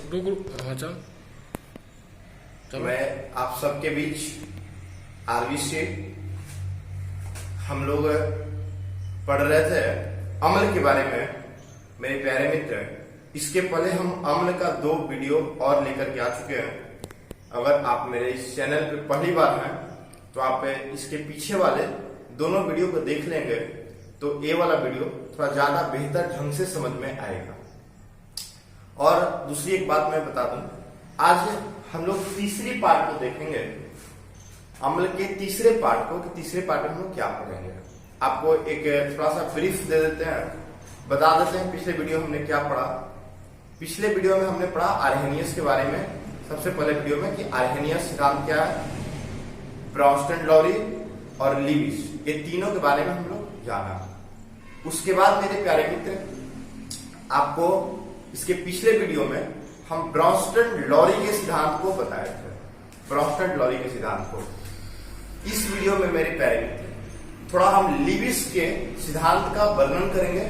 हाँ चल मैं आप सबके बीच आरवी से हम लोग पढ़ रहे थे अम्ल के बारे में। मेरे प्यारे मित्र, इसके पहले हम अम्ल का 2 वीडियो और लेकर के आ चुके हैं। अगर आप मेरे इस चैनल पे पहली बार हैं तो आप इसके पीछे वाले दोनों वीडियो को देख लेंगे तो ये वाला वीडियो थोड़ा ज्यादा बेहतर ढंग से समझ में आएगा। और दूसरी एक बात मैं बता दूं, आज हम लोग तीसरी पार्ट को देखेंगे, अम्ल के तीसरे पार्ट को, कि तीसरे पार्ट में हम लोग क्या पढ़ेंगे। आपको एक थोड़ा सा ब्रीफ दे देते हैं, बता देते हैं पिछले वीडियो हमने क्या पढ़ा। पिछले वीडियो में हमने पढ़ा आर्हेनियस के बारे में। सबसे पहले वीडियो में कि आर्हेनियस सिद्धांत क्या है, ब्राउनस्टेन लॉरी और लीविस, ये तीनों के बारे में हम लोग जाना। उसके बाद मेरे प्यारे मित्र, आपको इसके पिछले वीडियो में हम ब्राउनस्टेन लॉरी के सिद्धांत को बताए थे, ब्राउनस्टेन लॉरी के सिद्धांत को। इस वीडियो में मेरे प्यारे मित्र थोड़ा हम लीविस के सिद्धांत का वर्णन करेंगे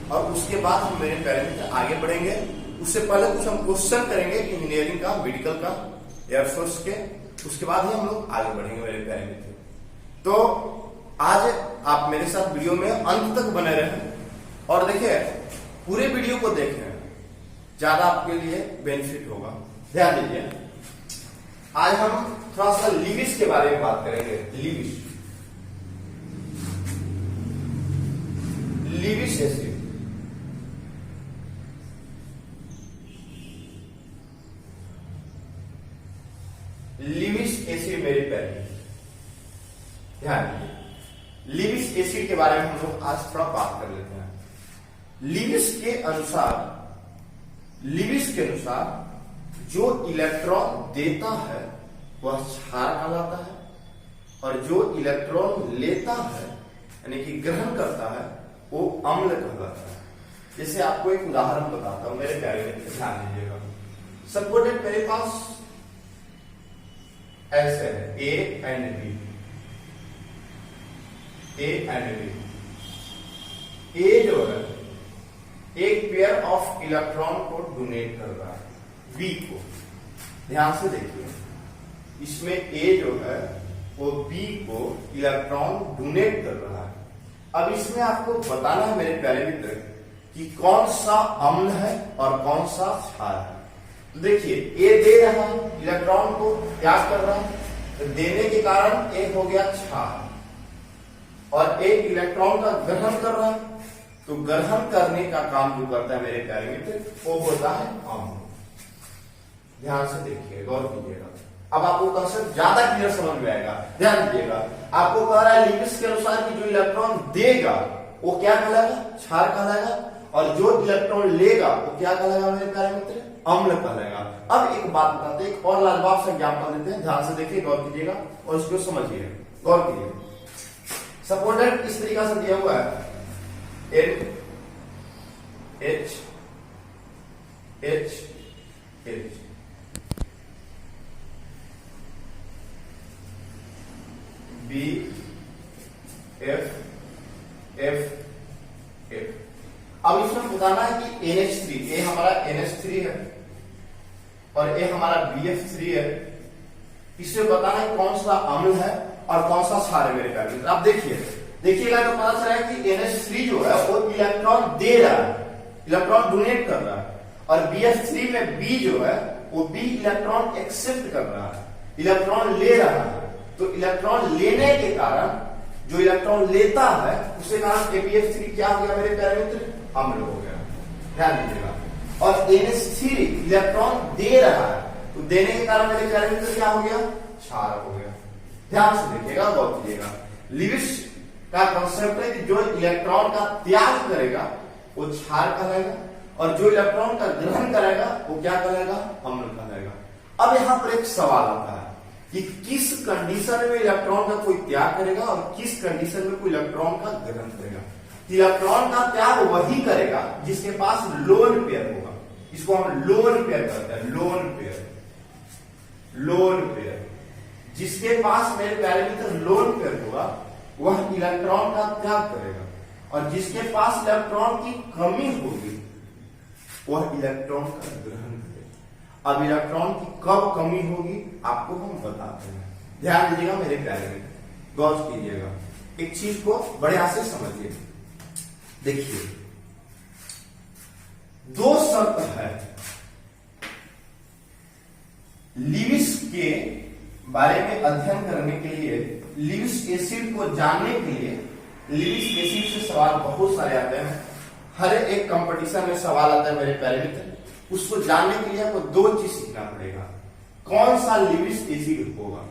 और उसके बाद हम मेरे प्यारे मित्र आगे बढ़ेंगे। उससे पहले कुछ हम क्वेश्चन करेंगे इंजीनियरिंग का, मेडिकल का, एयरफोर्स के, उसके बाद ही हम लोग आगे बढ़ेंगे मेरे प्यारे मित्र। तो आज आप मेरे साथ वीडियो में अंत तक बने रहें और देखिए पूरे वीडियो को देखें, ज्यादा आपके लिए बेनिफिट होगा। ध्यान दीजिए, आज हम थोड़ा सा लीविस के बारे में बात करेंगे। लीविस एसिड, लीविस एसिड मेरे प्यारे, ध्यान दीजिए, लीविस एसिड के बारे में हम लोग आज थोड़ा बात कर लेते हैं। लीविस के अनुसार जो इलेक्ट्रॉन देता है वह क्षार कहलाता है और जो इलेक्ट्रॉन लेता है यानी कि ग्रहण करता है वो अम्ल कहलाता है। जैसे आपको एक उदाहरण बताता हूं मेरे प्यारे मित्र, ध्यान दीजिएगा। सपोज मेरे पास ऐसे है ए एंड बी, ए जो है एक पेयर ऑफ इलेक्ट्रॉन को डोनेट कर रहा है बी को। ध्यान से देखिए, इसमें ए जो है वो बी को इलेक्ट्रॉन डोनेट कर रहा है। अब इसमें आपको बताना है मेरे प्यारे मित्र कि कौन सा अम्ल है और कौन सा क्षार है। तो देखिए, ए दे रहा है इलेक्ट्रॉन को, त्याग कर रहा है, तो देने के कारण ए हो गया क्षार, और एक इलेक्ट्रॉन का ग्रहण कर रहा है, तो ग्रहण करने का काम जो करता है मेरे प्यारे मित्र वो होता है अम्ल। ध्यान से देखिए, गौर कीजिएगा, अब आपको कंसेप्ट ज्यादा क्लियर समझ में आएगा। ध्यान दीजिएगा, आपको कह रहा है लीविस के अनुसार कि जो इलेक्ट्रॉन देगा वो क्या कहलाएगा, क्षार कहलाएगा, और जो इलेक्ट्रॉन लेगा वो क्या कहलाएगा मेरे प्यारे मित्र, अम्ल कहलाएगा। अब एक बात बताते हैं, एक और लाजवाब सा एग्जांपल देते हैं, ध्यान से देखिए, गौर कीजिएगा और इसको समझिए, गौर कीजिए। सपोज इस तरीका से दिया हुआ है NH B F अब इसमें बताना है कि NH3, ये हमारा NH3 है और ये हमारा BF3 है। इसमें बताना है कौन सा अम्ल है और कौन सा क्षार है मेरे प्यारे मित्र। आप देखिएगा तो पता चला है कि NH3 जो है वो इलेक्ट्रॉन दे रहा है, इलेक्ट्रॉन डोनेट कर रहा है, और BF3 में B जो है वो B इलेक्ट्रॉन एक्सेप्ट कर रहा है, इलेक्ट्रॉन ले रहा है। तो इलेक्ट्रॉन लेने के कारण जो इलेक्ट्रॉन लेता है उसके कारण BF3 क्या हो गया मेरे प्यारे मित्र, अम्ल हो गया। ध्यान दीजिएगा, और NH3 इलेक्ट्रॉन दे रहा है, तो देने के कारण मेरे प्यारे मित्र क्या हो गया, क्षार हो गया। ध्यान से देखिएगा, गौर कीजिएगा, लीविस का कंसेप्ट है कि जो इलेक्ट्रॉन का त्याग करेगा वो क्षार कहलाएगा और जो इलेक्ट्रॉन का ग्रहण करेगा वो क्या कहलाएगा, अम्ल कहलाएगा। अब यहां पर एक सवाल आता है कि किस कंडीशन में इलेक्ट्रॉन का कोई त्याग करेगा और किस कंडीशन में कोई इलेक्ट्रॉन का ग्रहण करेगा। इलेक्ट्रॉन का त्याग वही करेगा जिसके पास लोन पेयर होगा, इसको हम लोन पेयर कहते हैं, लोन पेयर। जिसके पास मेरे प्यारे मित्र लोन पेयर होगा वह इलेक्ट्रॉन का त्याग करेगा, और जिसके पास इलेक्ट्रॉन की कमी होगी वह इलेक्ट्रॉन का ग्रहण करेगा। अब इलेक्ट्रॉन की कब कमी होगी आपको हम बताते हैं। ध्यान दीजिएगा मेरे प्यारे मित्र, गौर कीजिएगा, एक चीज को बढ़िया से समझिए। देखिए, दो शर्त है लिविस के बारे में अध्ययन करने के लिए, लिविस एसिड को जानने के लिए। लिविस एसिड से सवाल बहुत सारे आते हैं, हर एक कंपटीशन में सवाल आता है मेरे प्यारे मित्र। उसको जानने के लिए आपको दो चीज सीखना पड़ेगा। कौन सा लिविस एसिड होगा,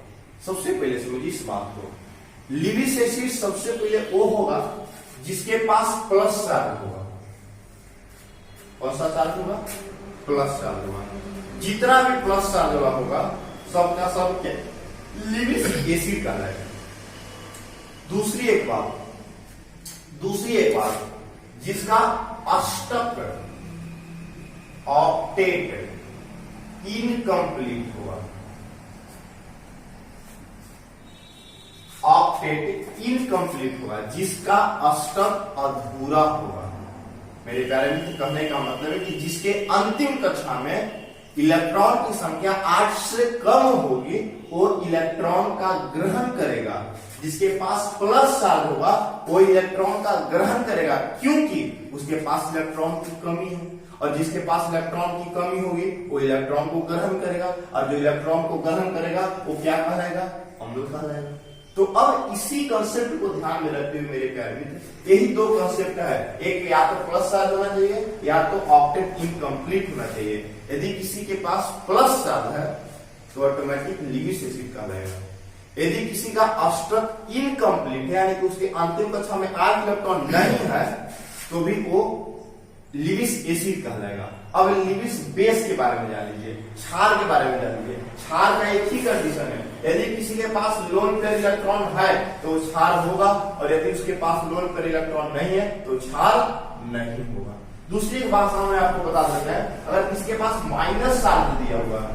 सबसे पहले समझिए इस बात को। लिविस एसिड सबसे पहले वो होगा जिसके पास प्लस चार्ज होगा। कौन सा चार्ज होगा? प्लस चार्ज होगा। जितना भी प्लस चार्ज वाला होगा सबका सब क्या लिविस एसिड कहलाएगा। दूसरी एक बात, जिसका अष्टक ऑक्टेट इनकम्प्लीट होगा, ऑक्टेट इनकम्प्लीट होगा, जिसका अष्टक अधूरा होगा। मेरे प्यारे मित्र, कहने का मतलब है कि जिसके अंतिम कक्षा में इलेक्ट्रॉन की संख्या 8 से कम होगी वो इलेक्ट्रॉन का ग्रहण करेगा। जिसके पास प्लस चार्ज होगा वो इलेक्ट्रॉन का ग्रहण करेगा, क्योंकि उसके पास इलेक्ट्रॉन की कमी है। और जिसके पास इलेक्ट्रॉन की कमी होगी वो इलेक्ट्रॉन को ग्रहण करेगा, और जो इलेक्ट्रॉन को ग्रहण करेगा वो क्या कहलाएगा? अम्ल कहलाएगा। तो अब इसी कंसेप्ट को ध्यान में रखते हुए मेरे प्यारे मित्र, यही दो कंसेप्ट है, एक या तो प्लस चार्ज होना चाहिए या तो ऑक्टेट इनकम्प्लीट होना चाहिए। यदि किसी के पास प्लस चार्ज है तो ऑटोमेटिक लिविस एसिड कहलाएगा। यदि किसी का अष्टक इनकम्प्लीट है, यानी कि उसके अंतिम कक्षा में 8 इलेक्ट्रॉन नहीं है, तो भी वो लिविस एसिड कहलाएगा। अब लिविस बेस के बारे में जान लीजिए, क्षार के बारे में जान लीजिए। क्षार का एक ही कंडीशन है, यदि किसी के पास लोन पेयर इलेक्ट्रॉन है तो क्षार होगा, और यदि उसके पास लोन पेयर इलेक्ट्रॉन नहीं है तो क्षार नहीं होगा। दूसरी भाषा में आपको बता देते हैं, अगर किसी के पास माइनस चार्ज दिया हुआ है,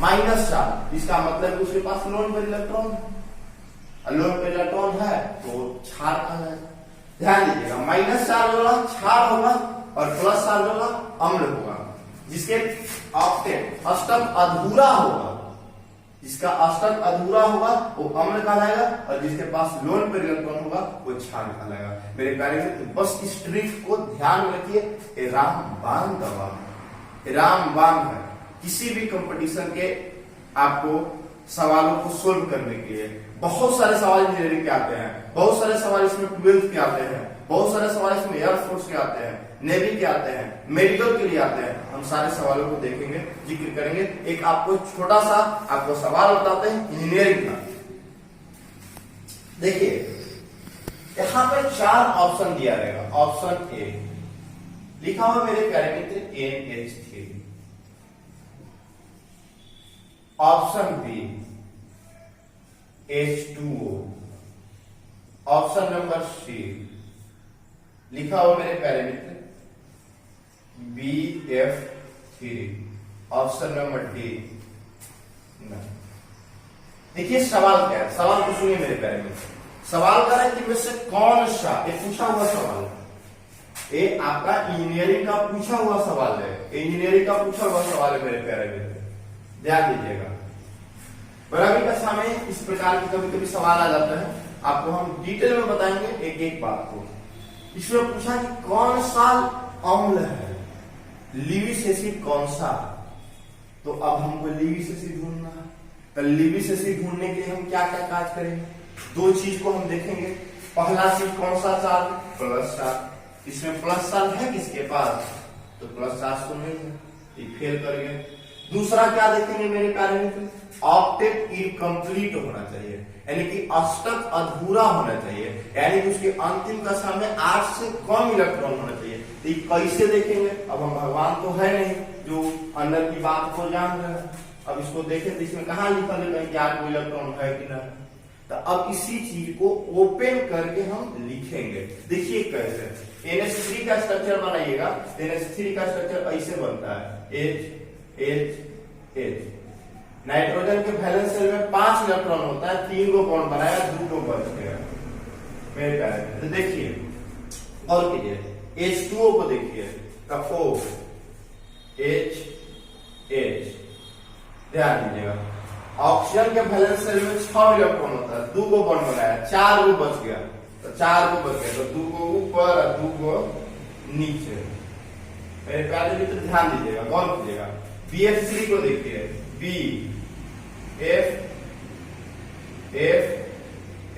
माइनस चार्ज, इसका मतलब उसके पास लोन पेयर इलेक्ट्रॉन है, लोन पेयर इलेक्ट्रॉन है तो क्षार कहलाएगा। ध्यान दीजिएगा, माइनस चार्ज वाला क्षार होगा और प्लस चार्ज वाला अम्ल होगा। जिसके ऑक्टेट अष्टक अधूरा होगा, जिसका अष्टक अधूरा होगा वो अम्ल कहलाएगा, और जिसके पास लोन पेयर इलेक्ट्रॉन होगा वो क्षार कहलाएगा। मेरे प्यारे मित्र, बस इस ट्रिक को ध्यान में रखिए। ये रामबाण दवा, रामबाण है किसी भी कंपटीशन के आपको सवालों को सोल्व करने के लिए। बहुत सारे सवाल इंजीनियरिंग के आते हैं, बहुत सारे सवाल इसमें 12th के आते हैं, बहुत सारे सवाल इसमें एयरफोर्स के आते हैं, नेवी के आते हैं, मेडिकल के लिए आते हैं। हम सारे सवालों को देखेंगे, जिक्र करेंगे। एक आपको छोटा सा आपको सवाल बताते हैं इंजीनियरिंग का। देखिए, यहाँ पर 4 ऑप्शन दिया रहेगा। ऑप्शन ए लिखा हुआ मेरे प्यारे मित्र NH3, option B H2O, option number C लिखा हुआ मेरे प्यारे मित्र BF3, ऑप्शन नंबर डी नहीं। देखिए सवाल क्या है, सवाल को सुनिए मेरे प्यारे मित्र। सवाल कर रहे हैं कि में से कौन सा, ये पूछा हुआ सवाल है, ये आपका इंजीनियरिंग का पूछा हुआ सवाल है, इंजीनियरिंग का पूछा हुआ सवाल है मेरे प्यारे मित्र, ध्यान दीजिएगा। बराबरी कक्षा में इस प्रकार के कभी कभी सवाल आ जाता है, आपको हम डिटेल में बताएंगे एक एक बात को। इसमें पूछा कि कौन सा अम्ल है, लिविस एसिड कौन सा, तो अब हमको लिविस एसिड ढूंढना है। तो लिविस एसिड ढूंढने के लिए हम क्या क्या काज करेंगे, दो चीज को हम देखेंगे। पहला चीज कौन सा चार्ज, प्लस चार्ज। इसमें प्लस चार्ज है किसके पास, तो प्लस चार्ज तो नहीं है, ये फेल कर गए। दूसरा क्या देखेंगे मेरे प्यारे मित्र, ऑक्टेट इनकम्प्लीट होना चाहिए, यानी कि अष्टक अधूरा होना चाहिए, यानी कि उसके अंतिम कक्षा में 8 से कम इलेक्ट्रॉन होना चाहिए। तो ये कैसे देखेंगे, अब हम भगवान तो है नहीं जो अंदर की बात को जान रहे हैं। अब इसको देखें तो इसमें कहाँ लिखा है कि 8 इलेक्ट्रॉन है कि नहीं। तो अब इसी चीज को ओपन करके हम लिखेंगे। देखिए कैसे, NH3 का स्ट्रक्चर बनाइएगा। NH3 का स्ट्रक्चर ऐसे बनता है, H नाइट्रोजन के वैलेंस शेल में 5 इलेक्ट्रॉन होता है, 3 को बॉन्ड बनाया, 2 को बच गया मेरे प्यारे। तो देखिए और कीजिए, H2O को देखिए, O H ध्यान दीजिएगा, ऑक्सीजन के वैलेंस शेल में 6 इलेक्ट्रॉन होता है, 2 को बॉन्ड बनाया, 4 को बच गया, तो 4 को बच गया, तो 2 को ऊपर और 2 को नीचे। मेरे प्यारे मित्र ध्यान दीजिएगा, गौर कीजिएगा, BF3 को देखिए, B F F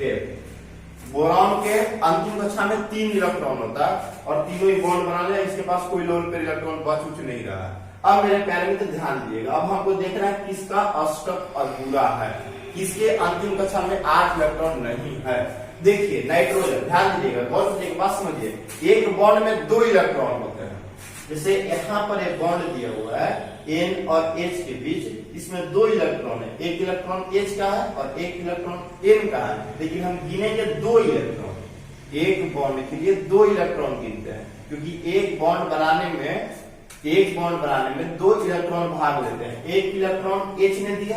F। Boron के अंतिम कक्षा में 3 इलेक्ट्रॉन होता है और तीनों ही बॉन्ड बना लिया, इसके पास कोई लोन पेयर इलेक्ट्रॉन बच उच नहीं रहा है। अब मेरे प्यारे मित्र ध्यान दीजिएगा, अब हमको देखना है किसका अष्टक अधूरा है, किसके अंतिम कक्षा में 8 इलेक्ट्रॉन नहीं है। देखिए नाइट्रोजन, ध्यान दीजिएगा, गौर से एक बात समझिए, एक बॉन्ड में 2 इलेक्ट्रॉन होते हैं। जैसे यहाँ पर एक बॉन्ड दिया हुआ है N और H के बीच, इसमें 2 इलेक्ट्रॉन है, एक इलेक्ट्रॉन H का है और एक इलेक्ट्रॉन N का है, लेकिन हम गिनेंगे 2 इलेक्ट्रॉन, एक बॉन्ड के लिए 2 इलेक्ट्रॉन गिनते हैं, क्योंकि एक बॉन्ड बनाने में 2 इलेक्ट्रॉन भाग लेते हैं, एक इलेक्ट्रॉन H ने दिया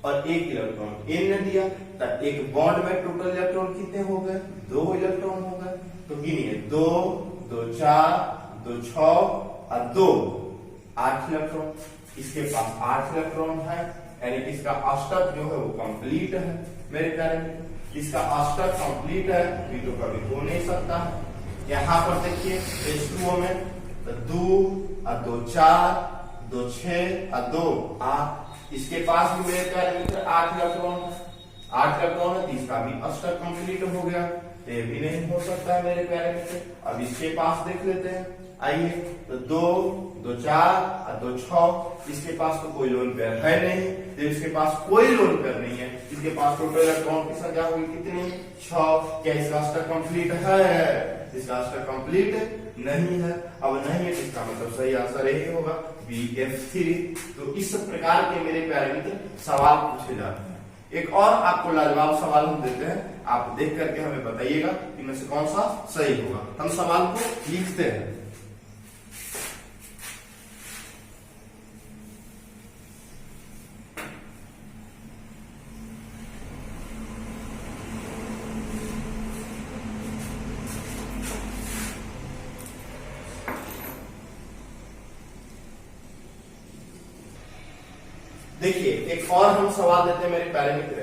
और एक इलेक्ट्रॉन N ने दिया, तो एक बॉन्ड में टोटल इलेक्ट्रॉन कितने हो गए, 2 इलेक्ट्रॉन हो गए। तो गिनिए, 2 2 4 2 6 और 2 8 इलेक्ट्रॉन, इसके पास 8 इलेक्ट्रॉन है, यानी कि इसका अष्टक जो है वो कंप्लीट है। मेरे प्यारे में इसका अष्टक कंप्लीट है, भी तो कभी हो नहीं सकता है। यहाँ पर देखिए H2O में 2 और 2 4 2 6 और 2 8, इसके पास भी मेरे प्यारे मित्र 8 इलेक्ट्रॉन है, 8 इलेक्ट्रॉन है, तो इसका भी अष्टक कंप्लीट हो गया, ये भी नहीं हो सकता है मेरे प्यारे मित्र। अब इसके पास देख लेते हैं, आइए, तो 2 2 4 और 2 6, इसके पास तो कोई लोन पेयर है नहीं, तो इसके पास कोई लोन पेयर नहीं है, इसके पास टोटल इलेक्ट्रॉन की संख्या होगी कितनी, 6। क्या इसका अष्टक कंप्लीट है, इसका अष्टक कंप्लीट नहीं है। अब नहीं है, इसका मतलब सही आंसर यही होगा, BF3। तो इस प्रकार के मेरे प्यारे मित्र सवाल पूछे जाते हैं। एक और आपको लाजवाब सवाल हम देते हैं, आप देख करके हमें बताइएगा इनमें से कौन सा सही होगा। हम सवाल को लिखते हैं, देखिए एक और हम सवाल देते हैं मेरे प्यारे मित्र,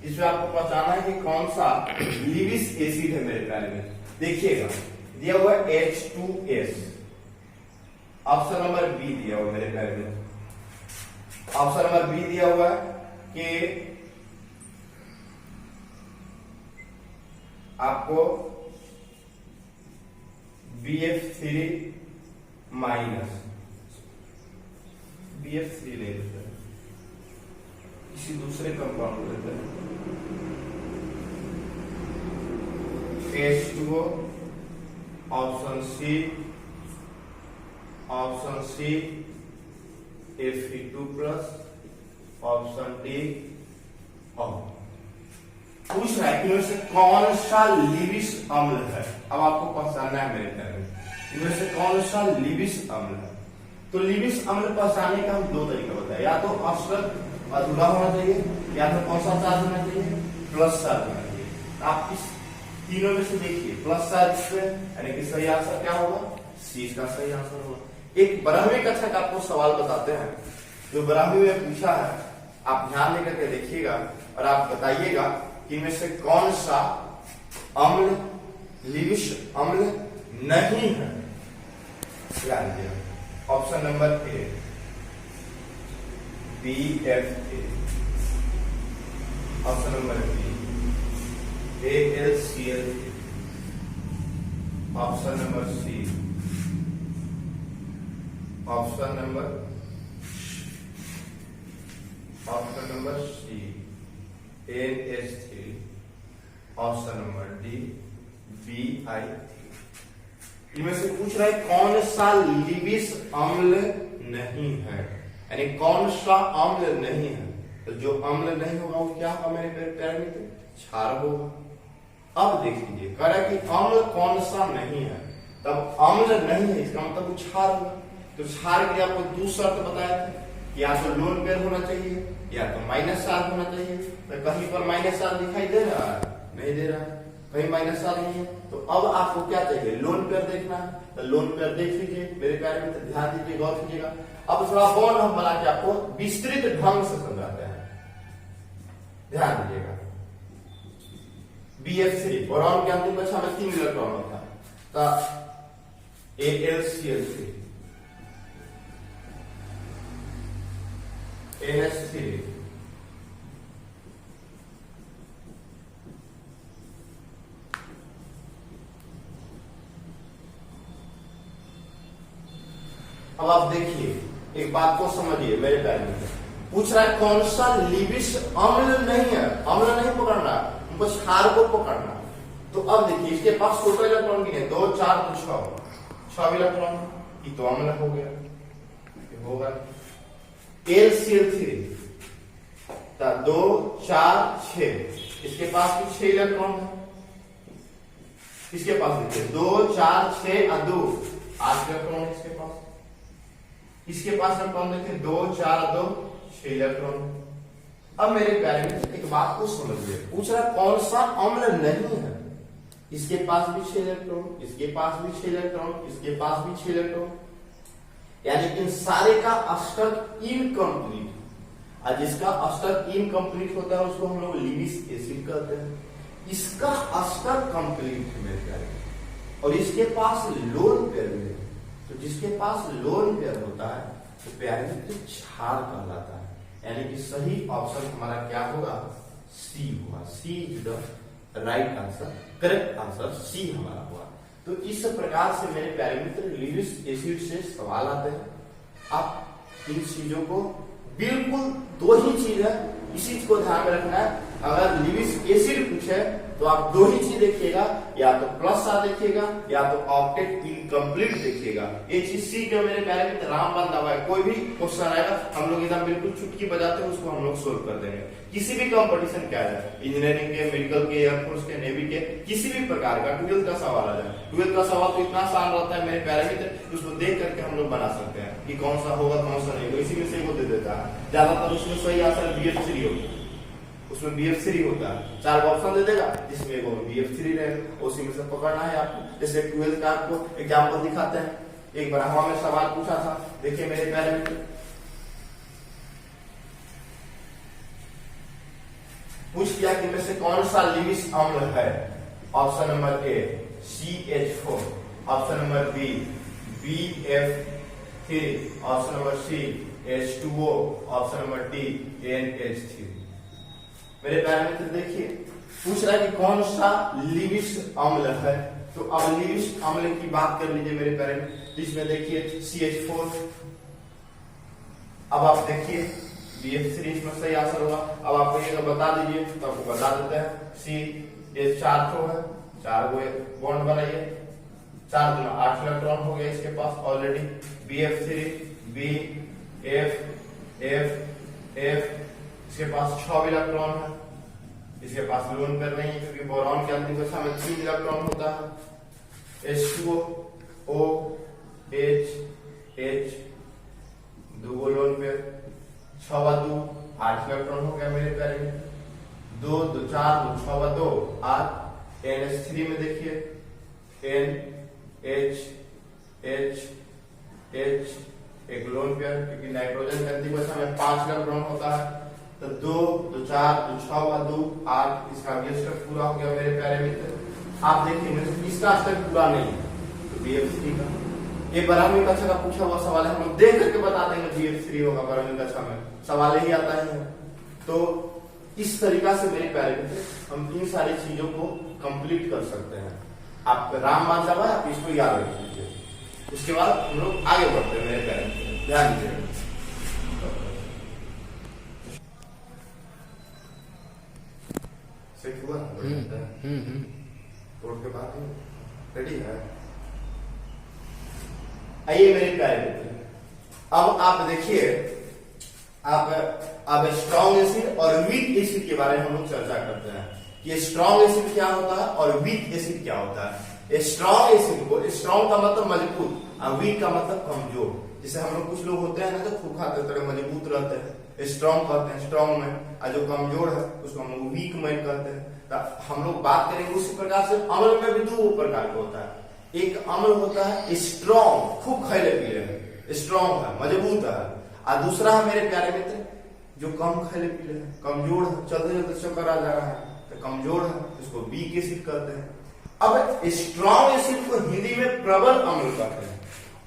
इसमें आपको पहचाना है कि कौन सा लीविस एसिड है मेरे प्यारे मित्र। देखिएगा दिया हुआ है H2S, ऑप्शन नंबर बी दिया हुआ मेरे प्यारे मित्र, ऑप्शन नंबर बी दिया हुआ है कि आपको BF3 माइनस, BF3 ले लेते हैं, किसी दूसरे कंपाउंड लेते हैं, H2O, option C Fe2+, option D और पूछ रहा है कि इनमें से कौन सा लीविस अम्ल है। अब आपको पहचानना है मेरे प्यारे, इनमें से कौन सा लीविस अम्ल है। तो लीविस अम्ल पहचानने का हम 2 तरीका बताए, या तो अष्टक अधूरा होना चाहिए, या तो कौन सा चार्ज होना चाहिए, प्लस चार्ज होना चाहिए। आप इस तीनों में से देखिए, प्लस चार्ज पे यानी कि सही आंसर क्या होगा, सी इसका सही आंसर होगा। एक 12वीं कक्षा का आपको सवाल बताते हैं, जो 12वीं में पूछा है, आप ध्यान देकर के देखिएगा और आप बताइएगा कि इनमें से कौन सा अम्ल लीविस अम्ल नहीं है। Option number A BFA, option number B AlCl, option number C, option number C NH3, option number D BI3। इनमें से पूछ रहा है कौन सा लीविस अम्ल नहीं है, यानी कौन सा अम्ल नहीं है। तो जो अम्ल नहीं होगा वो क्या होगा मेरे प्यारे मित्र, क्षार होगा। अब देख लीजिए कह रहा है कि अम्ल कौन सा नहीं है, तब अम्ल नहीं है इसका मतलब क्षार होगा। तो क्षार के लिए आपको 2 शर्त बताया था, या तो लोन पेयर होना चाहिए या तो माइनस चार्ज होना चाहिए। तो कहीं पर माइनस चार्ज दिखाई दे रहा है, नहीं दे रहा है, कहीं माइनस चार्ज नहीं है। तो अब आपको क्या चाहिए, लोन पेयर देखना है। तो लोन पेयर देख लीजिए मेरे प्यारे मित्र, ध्यान दीजिए, गौर कीजिएगा। अब थोड़ा बॉन्ड हम बना के आपको विस्तृत ढंग से समझाते हैं, ध्यान दीजिएगा। BF3 बोरॉन के अंतिम कक्षा में 3 इलेक्ट्रॉन होता है, तो AlCl3, NH3, अब आप देखिए एक बात को समझिए, मेरे पैर में पूछ रहा है कौन सा लिविस अम्ल नहीं है, अम्ल नहीं पकड़ना, हमको क्षार को पकड़ना। तो अब देखिए इसके पास टोटल इलेक्ट्रॉन कितने, 2 4 तो 6 इलेक्ट्रॉन, ये तो अम्ल हो गया, होगा। AlCl3 2 4 6, इसके पास भी 6 इलेक्ट्रॉन है, इसके पास देखिए 2 4 6 और 2 8 इलेक्ट्रॉन है इसके पास। इसके पास इलेक्ट्रॉन देखिए 2 4 2 6 इलेक्ट्रॉन। अब मेरे प्यारे मित्र एक बात को समझिए, पूछ रहा कौन सा अम्ल नहीं है, इसके पास भी 6 इलेक्ट्रॉन, इसके पास भी 6 इलेक्ट्रॉन, इसके पास भी 6 इलेक्ट्रॉन, यानी इन सारे का अष्टक इनकम्प्लीट, और जिसका अष्टक इनकम्प्लीट होता है उसको हम लोग लिविस एसिड कहते हैं। इसका अष्टक कंप्लीट है मेरे प्यारे, और इसके पास लोन पेयर है, तो जिसके पास लोन पेयर होता है तो प्यारे मित्र क्षार कहलाता है, यानी कि सही ऑप्शन हमारा क्या होगा, सी होगा। C is the right answer, correct answer C हमारा हुआ। तो इस प्रकार से मेरे प्यारे मित्र लिविस एसिड से सवाल आते हैं। आप इन चीजों को बिल्कुल 2 ही चीज है, इसी चीज को ध्यान में रखना है। अगर लिविस एसिड पूछे तो आप 2 ही चीज देखिएगा, या तो प्लस आ देखिएगा या तो ऑक्टेट इनकम्प्लीट देखिएगा। ये चीज सीख के मेरे प्यारे मित्र रामबाण दवा है, कोई भी क्वेश्चन आएगा हम लोग एकदम बिल्कुल चुटकी बजाते हैं उसको हम लोग सोल्व कर देंगे। किसी भी कंपटीशन क्या है, इंजीनियरिंग के, मेडिकल के, एयरफोर्स के, नेवी के, किसी भी प्रकार का 12th का सवाल आ जाए, 12th का सवाल तो इतना आसान रहता है मेरे प्यारे मित्र, उसको देख करके हम लोग बना सकते हैं कि कौन सा होगा कौन सा नहीं होगा, इसी में से वो दे देता है। ज्यादातर उसमें सही आंसर BF3 होगा, उसमें BF3 होता है, 4 ऑप्शन दे देगा जिसमें एगो BF3 रहेगा, उसी में से पकड़ना है आपको। जैसे 12th का आपको एग्जांपल दिखाते हैं, एक बार हवा में सवाल पूछा था, देखिए मेरे प्यारे मित्र, पूछ दिया कि में से कौन सा लिविस अम्ल है। Option number A CH4, option number B BF3, option number C H2O, option number D NH3। मेरे प्यारे मित्र देखिए पूछ रहा है कि कौन सा लिविस अम्ल है, तो अब लिविस अम्ल की बात कर लीजिए मेरे प्यारे मित्र। इसमें देखिए CH4, अब आप देखिए BF3 इसमें सही आंसर होगा। अब आपको ये बता दीजिए तो आपको बता देते हैं, ये 4 थ्रो है, 4 बॉन्ड बनाइए, 4 दूना 8 इलेक्ट्रॉन हो गया इसके पास already. BF3 B F F F, इसके पास 6 इलेक्ट्रॉन है, इसके पास लोन पेयर नहीं है क्योंकि बोरॉन के अंतिम कक्षा में 3 इलेक्ट्रॉन होता है। H2O O H H, 2 lone pair, 6 व 2 8 इलेक्ट्रॉन हो गया मेरे प्यारे में, 2 2 4 2 6 व 2 8। NH3 में देखिए N H H H, एक लोन पेयर क्योंकि नाइट्रोजन के अंतिम कक्षा में 5 इलेक्ट्रॉन होता है, तो 2 2 4 2 6 व 2 8, इसका भी स्टेप पूरा हो गया मेरे प्यारे मित्र। आप देखिए इसका स्टेप पूरा नहीं तो BF3 का, ये 12वीं कक्षा का पूछा हुआ सवाल है, हम लोग देख करके बता देंगे BF3 होगा 12वीं कक्षा में, सवाल ही आता है। तो इस तरीका से मेरे प्यारे मित्र हम इन सारी चीजों को कंप्लीट कर सकते हैं। आप रामबाण दवा आप इसको याद रख लीजिए, उसके बाद हम लोग आगे बढ़ते हैं मेरे प्यारे मित्र, ध्यान दीजिए। सेट हुआ तोड़ के बाद रेडी है। आइए मेरे प्यारे मित्र, अब आप देखिए, आप स्ट्रॉन्ग एसिड और वीक एसिड के बारे में हम लोग चर्चा करते हैं कि स्ट्रॉन्ग एसिड क्या होता है और वीक एसिड क्या होता है। स्ट्रॉन्ग एसिड को, स्ट्रॉन्ग का मतलब मजबूत और वीक का मतलब कमजोर। जैसे हम लोग कुछ लोग होते हैं ना जो खूब खाते थोड़े मजबूत रहते हैं, स्ट्रॉन्ग कहते हैं स्ट्रॉन्ग में, और जो कमजोर है उसको हम लोग वीक मैन कहते हैं। तो हम लोग बात करेंगे उसी प्रकार से अम्ल में भी 2 प्रकार का होता है। एक अम्ल होता है स्ट्रॉन्ग, खूब खैले पीले है, स्ट्रॉन्ग है, मजबूत है, और दूसरा है मेरे प्यारे मित्र जो कम खैले पीले है, कमजोर है, चलते चलते चक्कर आ जा रहा है तो कमजोर है, इसको वीक एसिड कहते हैं। अब स्ट्रॉन्ग एसिड को हिंदी में प्रबल अम्ल कहते हैं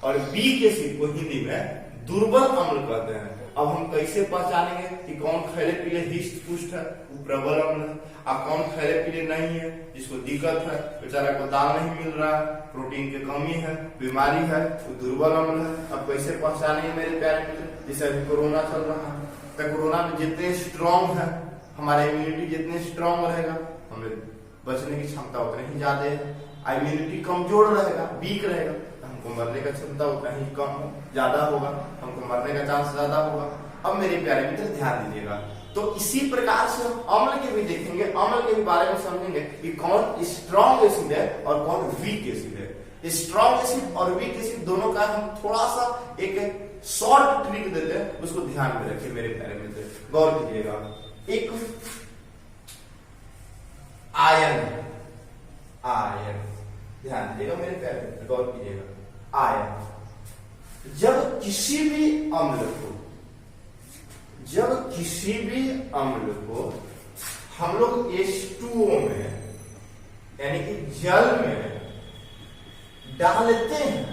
और वीक एसिड को हिंदी में दुर्बल अम्ल कहते हैं। अब हम कैसे पहचानेंगे कि कौन खैले पीले हिष्ट पुष्ट है वो प्रबल अम्ल है, और कौन खैले पीले नहीं है जिसको दिक्कत है, बेचारा को दाल नहीं मिल रहा है, प्रोटीन की कमी है, बीमारी है, वो दुर्बल अम्ल है। अब कैसे पहचानेंगे मेरे प्यारे मित्र, जैसे अभी कोरोना चल रहा है तो कोरोना में जितने स्ट्रॉन्ग है, हमारा इम्यूनिटी जितने स्ट्रॉन्ग रहेगा हमें बचने की क्षमता उतनी ही ज्यादा है। इम्यूनिटी कमजोर रहेगा, वीक रहेगा, हमको मरने का क्षमता उतना ही कम ज्यादा होगा, हमको मरने का चांस ज्यादा होगा। अब मेरे प्यारे मित्र ध्यान दीजिएगा, तो इसी प्रकार से हम अम्ल के भी देखेंगे, अम्ल के भी बारे में समझेंगे कि कौन स्ट्रॉन्ग एसिड है और कौन वीक एसिड है। स्ट्रॉन्ग एसिड और वीक एसिड दोनों का हम थोड़ा सा एक शॉर्ट ट्रिक देते हैं, उसको ध्यान में रखिए मेरे प्यारे मित्र, गौर कीजिएगा। एक आयन ध्यान दीजिएगा मेरे प्यारे मित्र, गौर कीजिएगा। आयन जब किसी भी अम्ल को हम लोग H2O में यानी कि जल में डालते हैं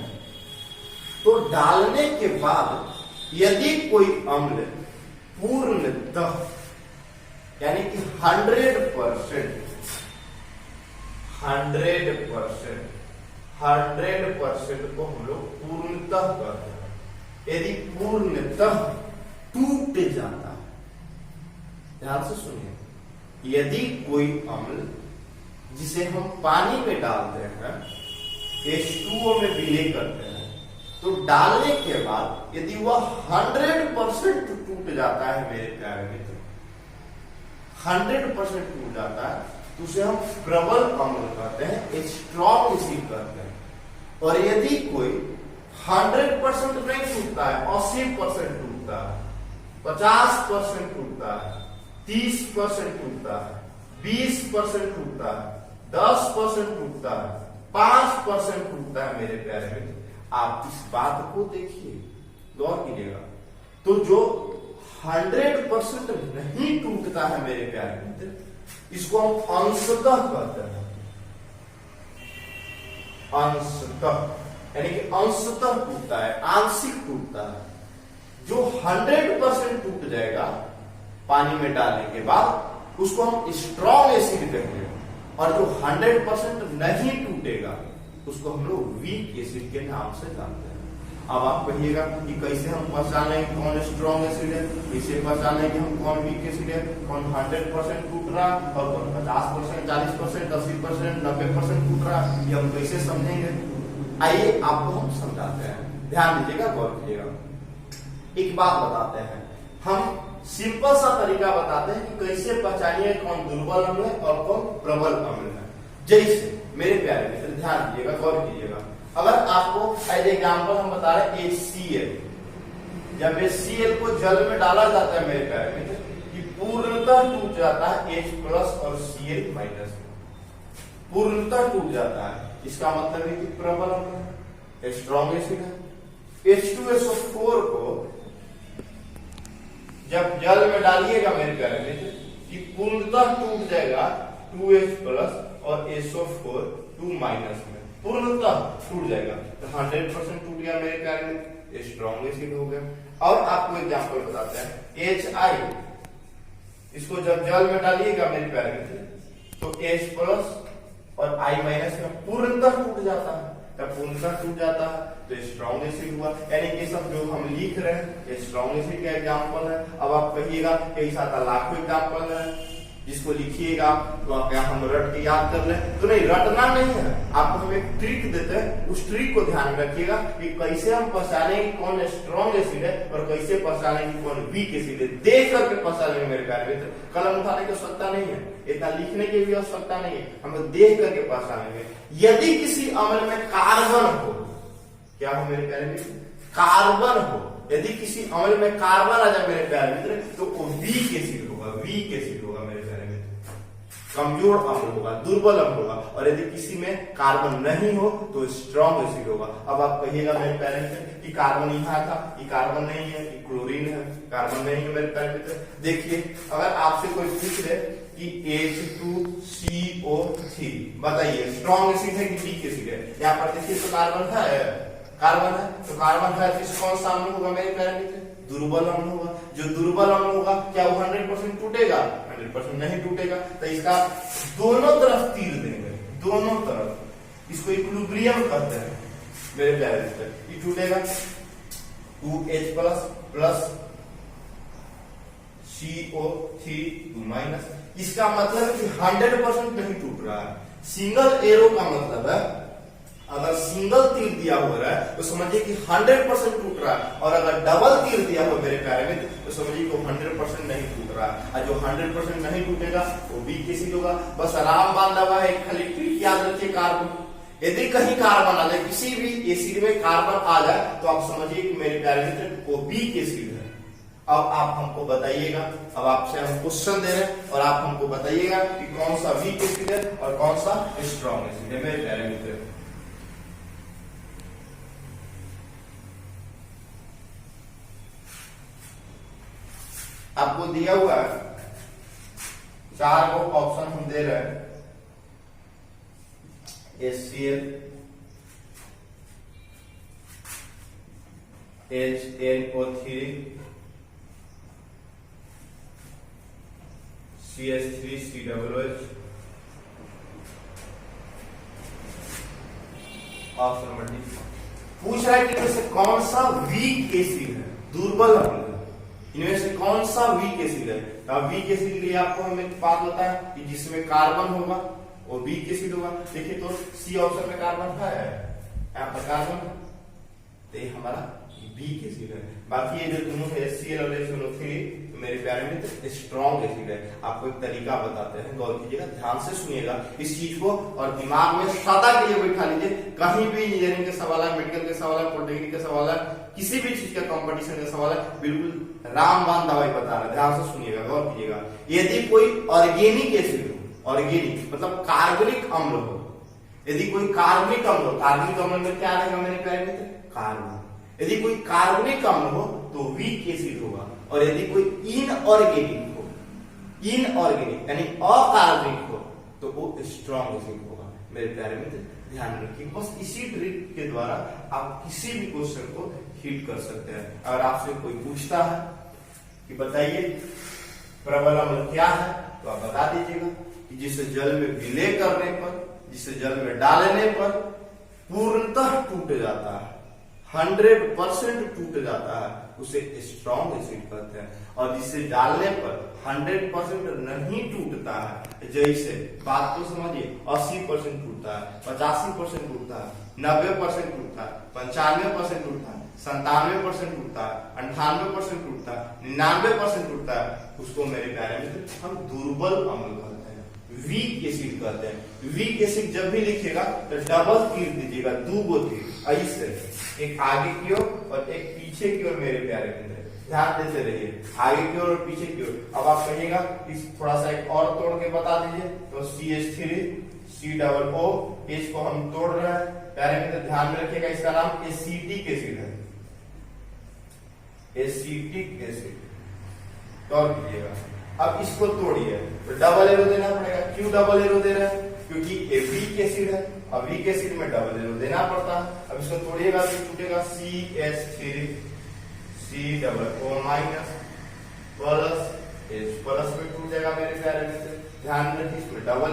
तो डालने के बाद यदि कोई अम्ल पूर्णतः यानी कि 100% को हम लोग पूर्णतः कहते हैं। यदि पूर्णतः टूट जाता है, ध्यान से सुनिए, यदि कोई अम्ल जिसे हम पानी में डालते हैं, H2O में विलय करते हैं, तो डालने के बाद यदि वह 100% टूट जाता है मेरे प्यारे मित्र, 100% टूट जाता है तो उसे हम प्रबल अम्ल कहते हैं, स्ट्रॉन्ग एसिड कहते हैं। और यदि कोई 100% नहीं टूटता है, 80% टूटता है, 50% टूटता है, 30% टूटता है, 20% टूटता है, 10% टूटता है, 5% टूटता है मेरे प्यारे मित्र, आप इस बात को देखिए, गौर कीजिएगा। तो जो 100% नहीं टूटता है मेरे प्यारे मित्र, इसको हम अंशतः कहते हैं। अंशतः यानी कि अंशतः टूटता है, आंशिक टूटता है। जो 100% टूट जाएगा पानी में डालने के बाद उसको हम स्ट्रॉन्ग एसिड कहेंगे, और जो 100% नहीं टूटेगा उसको हम लोग वीक एसिड के नाम से जानते हैं। अब आप कहिएगा कि कैसे हम पहचाने कौन स्ट्रॉन्ग एसिड है, कैसे पहचाने कि हम कौन वीक एसिड है, कौन 100% टूट रहा और कौन 50%, 40%, 80%, 90% टूट रहा, ये हम कैसे समझेंगे? आइए आपको हम समझाते हैं, ध्यान दीजिएगा, गौर कीजिएगा। एक बात बताते हैं, हम सिंपल सा तरीका बताते हैं कि कैसे पहचानिए कौन दुर्बल अम्ल है और कौन प्रबल अम्ल है। जैसे मेरे प्यारे मित्र ध्यान दीजिएगा, गौर कीजिएगा, अगर आपको एज एग्जाम्पल हम बता रहे हैं HCl, जब HCl को जल में डाला जाता है मेरे प्यारे मित्र, कि पूर्णतः टूट जाता है H+ और Cl- में, पूर्णतः टूट जाता है। इसका मतलब है कि प्रबल अम्ल है, स्ट्रॉन्ग एसिड है। H2SO4 को जब जल में डालिएगा मेरे प्यारे मित्र, कि पूर्णतः टूट जाएगा 2H+ और SO4 2- में, पूर्णतः टूट जाएगा, तो 100% टूट गया मेरे प्यारे मित्र, स्ट्रॉन्ग एसिड हो गया। और आपको एग्जांपल बताते हैं, HI, इसको जब जल में डालिएगा मेरे प्यारे मित्र, तो H+ और I- में पूर्णतः टूट जाता है। जब पूर्णतः टूट जाता है तो स्ट्रॉन्ग एसिड हुआ। यानी कि सब जो हम लिख रहे हैं स्ट्रॉन्ग एसिड का एग्जांपल है। अब आप कहिएगा कई सारा लाखों एग्जांपल है, जिसको लिखिएगा तो क्या हम रट के याद कर लें? तो नहीं, रटना नहीं है, आपको हम एक ट्रिक देते हैं, उस ट्रिक को ध्यान में रखिएगा कि कैसे हम पहचाने कि कौन स्ट्रॉन्ग एसिड है और कैसे पहचाने कि कौन वीक एसिड है। देख करके पहचाने मेरे प्यारे मित्र, कलम उठाने की आवश्यकता नहीं है, इतना लिखने की भी आवश्यकता नहीं है, हम लोग देख करके पहचानेंगे। यदि किसी अम्ल में कार्बन हो, क्या हो मेरे प्यारे मित्र? कार्बन हो, यदि किसी अम्ल में कार्बन आ जाए मेरे प्यारे मित्र, तो वो वीक एसिड होगा, वीक एसिड होगा मेरे प्यारे मित्र। कमजोर अम्ल होगा, दुर्बल अम्ल होगा। और यदि किसी में कार्बन नहीं हो तो स्ट्रॉन्ग एसिड होगा। अब आप कहिएगा मेरे पैरामीटर कि कार्बन यहाँ था, ये कार्बन नहीं है, ये क्लोरीन है, कार्बन नहीं है मेरे पैरामीटर। देखिए अगर आपसे कोई पूछ ले कि H2CO3 बताइए स्ट्रॉन्ग एसिड है कि वीक एसिड है, यहाँ पर देखिए तो कार्बन है, कार्बन है, तो कार्बन है तो कौन सा अम्ल होगा मेरे पैरामीटर? दुर्बल अम्ल होगा। जो दुर्बल अम्ल होगा क्या वो 100% टूटेगा? 100% नहीं टूटेगा। तो इसका दोनों तरफ तीर देंगे, दोनों तरफ, इसको इक्विलिब्रियम कहते हैं मेरे प्यारे मित्र। ये टूटेगा 2H प्लस CO3 2-, इसका मतलब कि 100% नहीं टूट रहा है। सिंगल एरो का मतलब है अगर सिंगल तीर दिया हुआ है तो समझिए कि 100% टूट रहा है, और अगर डबल तीर दिया हुआ मेरे प्यारे मित्र तो समझिए कि 100% नहीं टूट रहा है। और जो 100% नहीं टूटेगा वो वीक एसिड होगा। बस रामबाण दवा है, खाली ट्रिक याद रखिए कार्बन। यदि कहीं कार्बन आ जाए, किसी भी एसिड में कार्बन आ जाए तो आप समझिए कि मेरे प्यारे मित्र वो वीक एसिड है। अब आप हमको बताइएगा, अब आपसे हम क्वेश्चन दे रहे हैं और आप हमको बताइएगा कि कौन सा वीक एसिड है और कौन सा स्ट्रॉन्ग एसिड है मेरे प्यारे मित्र। आपको दिया हुआ है 4 को ऑप्शन हम दे रहे हैं, HCl, HNO3, CH3, COOH। Option number D पूछ रहा है कि इनमें से कौन सा वीक एसिड है, दुर्बल अम्ल, इनमें से कौन सा वीक एसिड है। तो अब वीक एसिड के लिए आपको हम एक बात बताएं कि जिसमें कार्बन होगा वो वीक एसिड होगा। देखिए तो सी ऑप्शन में कार्बन है, यहाँ पर कार्बन है, तो ये हमारा वीक एसिड है। बाकी ये जो दोनों है HCl और HNO3 तो मेरे प्यारे मित्र स्ट्रॉन्ग एसिड है। आपको एक तरीका बताते हैं, गौर कीजिएगा, ध्यान से सुनिएगा इस चीज को और दिमाग में सदा के लिए बैठा लीजिए। कहीं भी इंजीनियरिंग के सवाल है, मेडिकल के सवाल है, पॉलिटेक्निक के सवाल है, किसी भी चीज का कंपटीशन का सवाल है, बिल्कुल रामबाण दवाई बता रहे हैं, ध्यान से सुनिएगा, गौर कीजिएगा। यदि कोई ऑर्गेनिक एसिड हो, ऑर्गेनिक मतलब कार्बनिक अम्ल हो, यदि कोई कार्बनिक अम्ल हो, कार्बनिक अम्ल में क्या रहेगा मेरे प्यारे मित्र? कार्बन। यदि कोई कार्बनिक अम्ल हो तो वीक एसिड होगा, और यदि कोई इनऑर्गेनिक हो, इनऑर्गेनिक यानी अकार्बनिक हो तो वो स्ट्रॉन्ग एसिड होगा मेरे प्यारे मित्र। ध्यान रखिए, बस इसी ट्रिक के द्वारा आप किसी भी क्वेश्चन को हिट कर सकते हैं। अगर आपसे कोई पूछता है कि बताइए प्रबल अम्ल क्या है तो आप बता दीजिएगा कि जिसे जल में विलय करने पर, जिसे जल में डालने पर पूर्णतः टूट जाता है, 100% टूट जाता है, उसे स्ट्रॉन्ग एसिड कहते हैं। और जिसे डालने पर 100% नहीं टूटता है, जैसे बात तो समझिए 80% टूटता है, 85% टूटता है, 90% टूटता है, 95% टूटता है, 97% टूटता है, 98% टूटता है, 99% टूटता है, उसको मेरे प्यारे मित्र हम दुर्बल अम्ल कहते हैं, वीक एसिड कहते हैं। वीक एसिड जब भी लिखिएगा तो डबल तीर दीजिएगा, 2 तीर ऐसे, एक आगे की ओर और एक पीछे की ओर मेरे प्यारे मित्र, ध्यान देते रहिए, आगे की ओर और पीछे की ओर। अब आप कहिएगा इस थोड़ा सा एक और तोड़ के बता दीजिए, तो CH3 COO, इसको हम तोड़ रहे हैं प्यारे मित्र, ध्यान में रखिएगा, इसका नाम एसिटिक एसिड है, एसिटिक एसिड, तोड़ दीजिएगा। अब इसको तोड़िए तो डबल एरो देना पड़ेगा। क्यों डबल एरो दे रहे हैं? क्योंकि ये वीक एसिड है, अब वीक एसिड में डबल एरो देना पड़ता है। अब इसको तोड़िएगा तो टूटेगा CH3 COO- plus H plus में टूट जाएगा मेरे प्यारे मित्र, ध्यान रखिए इसमें डबल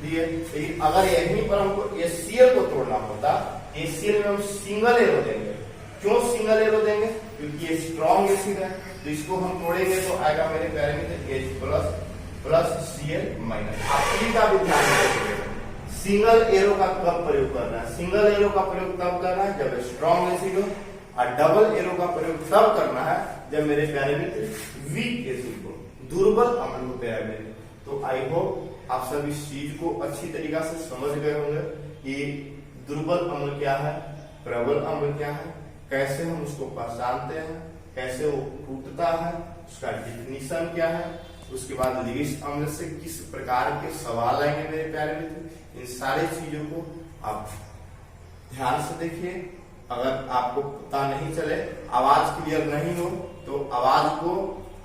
दिए। लेकिन अगर यहीं पर हमको HCl को तोड़ना होता, HCl में हम सिंगल एरो देंगे। क्यों सिंगल एरो देंगे? क्योंकि ये स्ट्रॉन्ग एसिड है, तो इसको हम तोड़ेंगे तो आएगा मेरे प्यारे मित्र H प्लस Cl-। आप का भी ध्यान रखिएगा, सिंगल एरो का कब प्रयोग करना है? सिंगल एरो का प्रयोग तब करना है जब स्ट्रॉन्ग एसिड हो, और डबल एरो का प्रयोग तब करना है जब मेरे प्यारे मित्र वीक एसिड हो, दुर्बल अम्ल हो प्यारे मित्र। तो आई होप आप सब इस चीज को अच्छी तरीका से समझ गए होंगे कि दुर्बल अम्ल क्या है, प्रबल अम्ल क्या है, कैसे हम उसको पहचानते हैं, कैसे वो टूटता है, उसका डिफिनीशन क्या है, उसके बाद लिविस अम्ल से किस प्रकार के सवाल आएंगे मेरे प्यारे मित्र, इन सारी चीजों को आप ध्यान से देखिए। अगर आपको पता नहीं चले, आवाज क्लियर नहीं हो तो आवाज को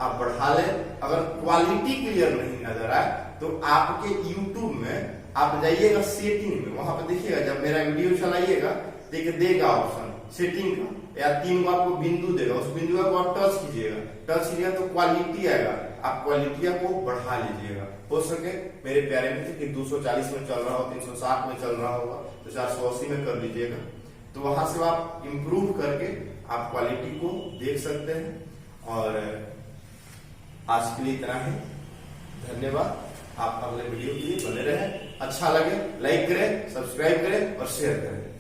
आप बढ़ा ले। अगर क्वालिटी क्लियर नहीं नजर आए तो आपके YouTube में आप जाइएगा सेटिंग में, वहां पर देखिएगा जब मेरा वीडियो चलाइएगा देखिए देगा ऑप्शन सेटिंग का, या 3 को आपको बिंदु देगा, उस बिंदु को आप टच कीजिएगा, टच कीजिएगा तो क्वालिटी आएगा, आप क्वालिटी को बढ़ा लीजिएगा। हो सके मेरे प्यारे मित्र कि 240 में चल रहा हो, 360 में चल रहा होगा तो 480 में कर लीजिएगा। तो वहां से आप इंप्रूव करके आप क्वालिटी को देख सकते हैं। और आज के लिए इतना ही, धन्यवाद। आप अगले वीडियो के लिए बने रहे, अच्छा लगे लाइक करें, सब्सक्राइब करें और शेयर करें।